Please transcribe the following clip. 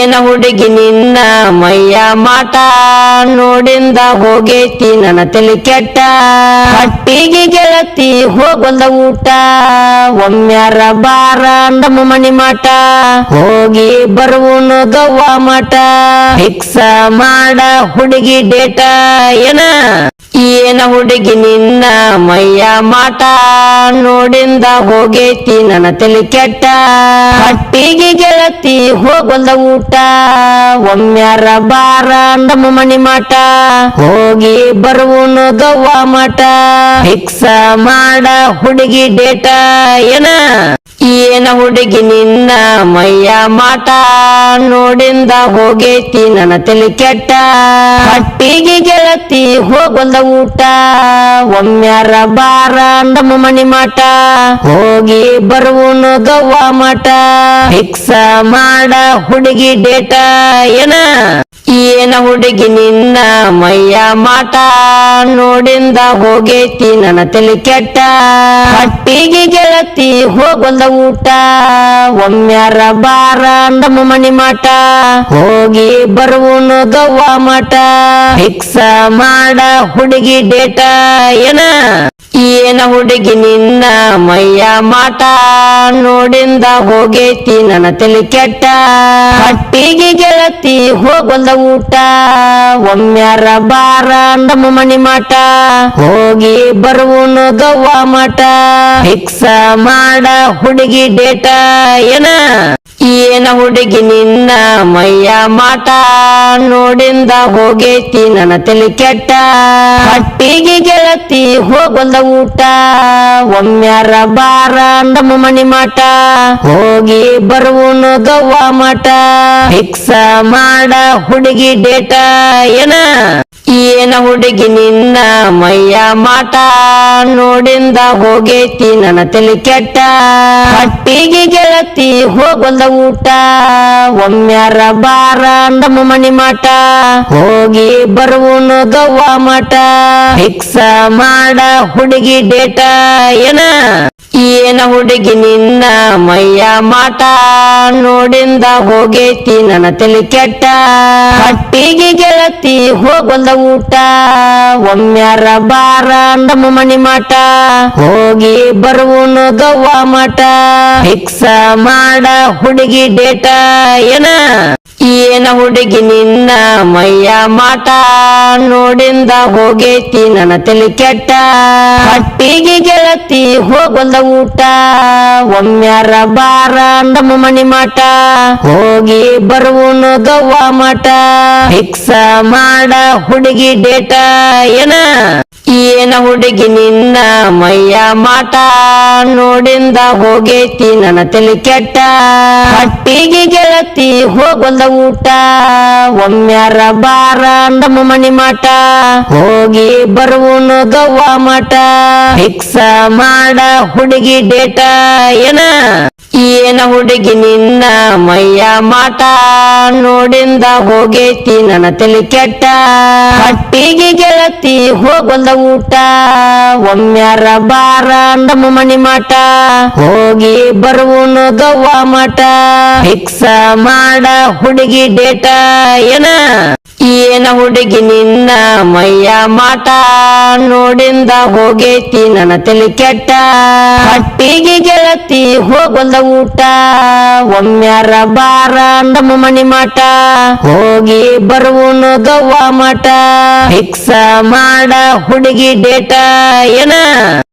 ಏನ ಹುಡುಗಿ ನಿನ್ನ ಮೈಯ ಮಾಟ ನೋಡಿಂದ ಹೋಗೇತಿ ನನ್ನ ತಲೆ ಕೆಟ್ಟ ಹಟ್ಟಿಗೆ ಗೆಳತಿ ಹೋಗಲ್ದ ಊಟ ಒಮ್ಮ್ಯಾರ ಬಾರ ನಮ್ಮ ಮನಿ ಮಾಟ ಹೋಗಿ ಬರುವನು ಗವ್ವ ಮಠ ಫಿಕ್ಸ ಮಾಡ ಹುಡುಗಿ ಡೇಟ ಏನ ಹುಡುಗಿ ನಿನ್ನ ಮೈಯ ಮಾಟ ನೋಡಿಂದ ಹೋಗೇತಿ ನನ್ನ ತಲೆ ಕೆಟ್ಟ ಹಟ್ಟಿಗೆ ಗೆಳತಿ ಹೋಗಲ್ದ ಊಟ ಒಮ್ಮ್ಯಾರ ಬಾರ ನಮ್ಮ ಮನಿ ಮಾಟ ಹೋಗಿ ಬರುವನು ಗವ್ವ ಮಠ ಫಿಕ್ಸ ಮಾಡ ಹುಡುಗಿ ಡೇಟ ಏನ ಹುಡುಗಿ ನಿನ್ನ ಮೈಯ ಮಾಟ ನೋಡಿಂದ ಹೋಗೇತಿ ನನ್ನ ತಲೆ ಕೆಟ್ಟ ಹಟ್ಟಿಗೆ ಗೆಳತಿ ಹೋಗಲ್ದ ಊಟ ಒಮ್ಮ್ಯಾರ ಬಾರ ನಮ್ಮ ಮನಿ ಮಾಟ ಹೋಗಿ ಬರುವನು ಗವ್ವ ಮಠ ಫಿಕ್ಸ ಮಾಡ ಹುಡುಗಿ ಡೇಟ ಏನ ಹುಡುಗಿ ನಿನ್ನ ಮೈಯ ಮಾಟ ನೋಡಿಂದ ಹೋಗೇತಿ ನನ್ನ ತಲೆ ಕೆಟ್ಟ ಹಟ್ಟಿಗೆ ಗೆಳತಿ ಹೋಗಲ್ದ ಊಟ ಒಮ್ಮ್ಯಾರ ಬಾರ ನಮ್ಮ ಮನಿ ಮಾಟ ಹೋಗಿ ಬರುವನು ಗವ್ವ ಮಠ ಫಿಕ್ಸ ಮಾಡ ಹುಡುಗಿ ಡೇಟ ಏನ ಹುಡುಗಿ ನಿನ್ನ ಮೈಯ ಮಾಟ ನೋಡಿಂದ ಹೋಗೇತಿ ನನ್ನ ತಲೆ ಕೆಟ್ಟ ಹಟ್ಟಿಗೆ ಗೆಳತಿ ಹೋಗಲ್ದ ಊಟ ಒಮ್ಮ್ಯಾರ ಬಾರ ನಮ್ಮ ಮನಿ ಮಾಟ ಹೋಗಿ ಬರುವನು ಗವ್ವ ಮಠ ಫಿಕ್ಸ ಮಾಡ ಹುಡುಗಿ ಡೇಟ ಏನ ಹುಡುಗಿ ನಿನ್ನ ಮೈಯ ಮಾಟ ನೋಡಿಂದ ಹೋಗೇತಿ ನನ್ನ ತಲೆ ಕೆಟ್ಟ ಹಟ್ಟಿಗೆ ಗೆಳತಿ ಹೋಗಲ್ದ ಊಟ ಒಮ್ಮ್ಯಾರ ಬಾರ ನಮ್ಮ ಮನಿ ಮಾಟ ಹೋಗಿ ಬರುವನು ಗವ್ವ ಮಠ ಫಿಕ್ಸ ಮಾಡ ಹುಡುಗಿ ಡೇಟ ಏನ ಹುಡುಗಿ ನಿನ್ನ ಮೈಯ ಮಾಟ ನೋಡಿಂದ ಹೋಗೇತಿ ನನ್ನ ತಲೆ ಕೆಟ್ಟ ಹಟ್ಟಿಗೆ ಗೆಳತಿ ಹೋಗಲ್ದ ಊಟ ಒಮ್ಮ್ಯಾರ ಬಾರ ನಮ್ಮ ಮನಿ ಮಾಟ ಹೋಗಿ ಬರುವನು ಗವ್ವ ಮಠ ಫಿಕ್ಸ ಮಾಡ ಹುಡುಗಿ ಡೇಟ ಏನ ಹುಡುಗಿ ನಿನ್ನ ಮೈಯ ಮಾಟ ನೋಡಿಂದ ಹೋಗೇತಿ ನನ್ನ ತಲೆ ಕೆಟ್ಟ ಹಟ್ಟಿಗೆ ಗೆಳತಿ ಹೋಗಲ್ದ ಊಟ ಒಮ್ಮ್ಯಾರ ಬಾರ ನಮ್ಮ ಮನಿ ಮಾಟ ಹೋಗಿ ಬರುವನು ಗವ್ವ ಮಠ ಫಿಕ್ಸ ಮಾಡ ಹುಡುಗಿ ಡೇಟ ಏನ ಹುಡುಗಿ ನಿನ್ನ ಮೈಯ ಮಾಟ ನೋಡಿಂದ ಹೋಗೇತಿ ನನ್ನ ತಲೆ ಕೆಟ್ಟ ಹಟ್ಟಿಗೆ ಗೆಳತಿ ಹೋಗಲ್ದ ಊಟ ಒಮ್ಮ್ಯಾರ ಬಾರ ನಮ್ಮ ಮನಿ ಮಾಟ ಹೋಗಿ ಬರುವನು ಗವ್ವ ಮಠ ಫಿಕ್ಸ ಮಾಡ ಹುಡುಗಿ ಡೇಟ ಏನ ಹುಡುಗಿ ನಿನ್ನ ಮೈಯ ಮಾಟ ನೋಡಿಂದ ಹೋಗೇತಿ ನನ್ನ ತಲೆ ಕೆಟ್ಟ ಹಟ್ಟಿಗೆ ಗೆಳತಿ ಹೋಗಲ್ದ ಊಟ ಒಮ್ಮ್ಯಾರ ಬಾರ ನಮ್ಮ ಮನಿ ಮಾಟ ಹೋಗಿ ಬರುವನು ಗವ್ವ ಮಠ ಫಿಕ್ಸ ಮಾಡ ಹುಡುಗಿ ಡೇಟ ಏನ ಹುಡುಗಿ ನಿನ್ನ ಮೈಯ ಮಾಟ ನೋಡಿಂದ ಹೋಗೇತಿ ನನ್ನ ತಲೆ ಕೆಟ್ಟ ಹಟ್ಟಿಗೆ ಗೆಳತಿ ಹೋಗಲ್ದ ಊಟ ಒಮ್ಮ್ಯಾರ ಬಾರ ನಮ್ಮ ಮನಿ ಮಾಟ ಹೋಗಿ ಬರುವನು ಗವ್ವ ಮಠ ಫಿಕ್ಸ ಮಾಡ ಹುಡುಗಿ ಡೇಟ ಏನ ಹುಡುಗಿ ನಿನ್ನ ಮೈಯ ಮಾಟ ನೋಡಿಂದ ಹೋಗೇತಿ ನನ್ನ ತಲೆ ಕೆಟ್ಟ ಹಟ್ಟಿಗೆ ಗೆಳತಿ ಹೋಗಲ್ದ ಊಟ ಒಮ್ಮ್ಯಾರ ಬಾರ ನಮ್ಮ ಮನಿ ಮಾಟ ಹೋಗಿ ಬರುವನು ಗವ್ವ ಮಠ ಫಿಕ್ಸ ಮಾಡ ಹುಡುಗಿ ಡೇಟ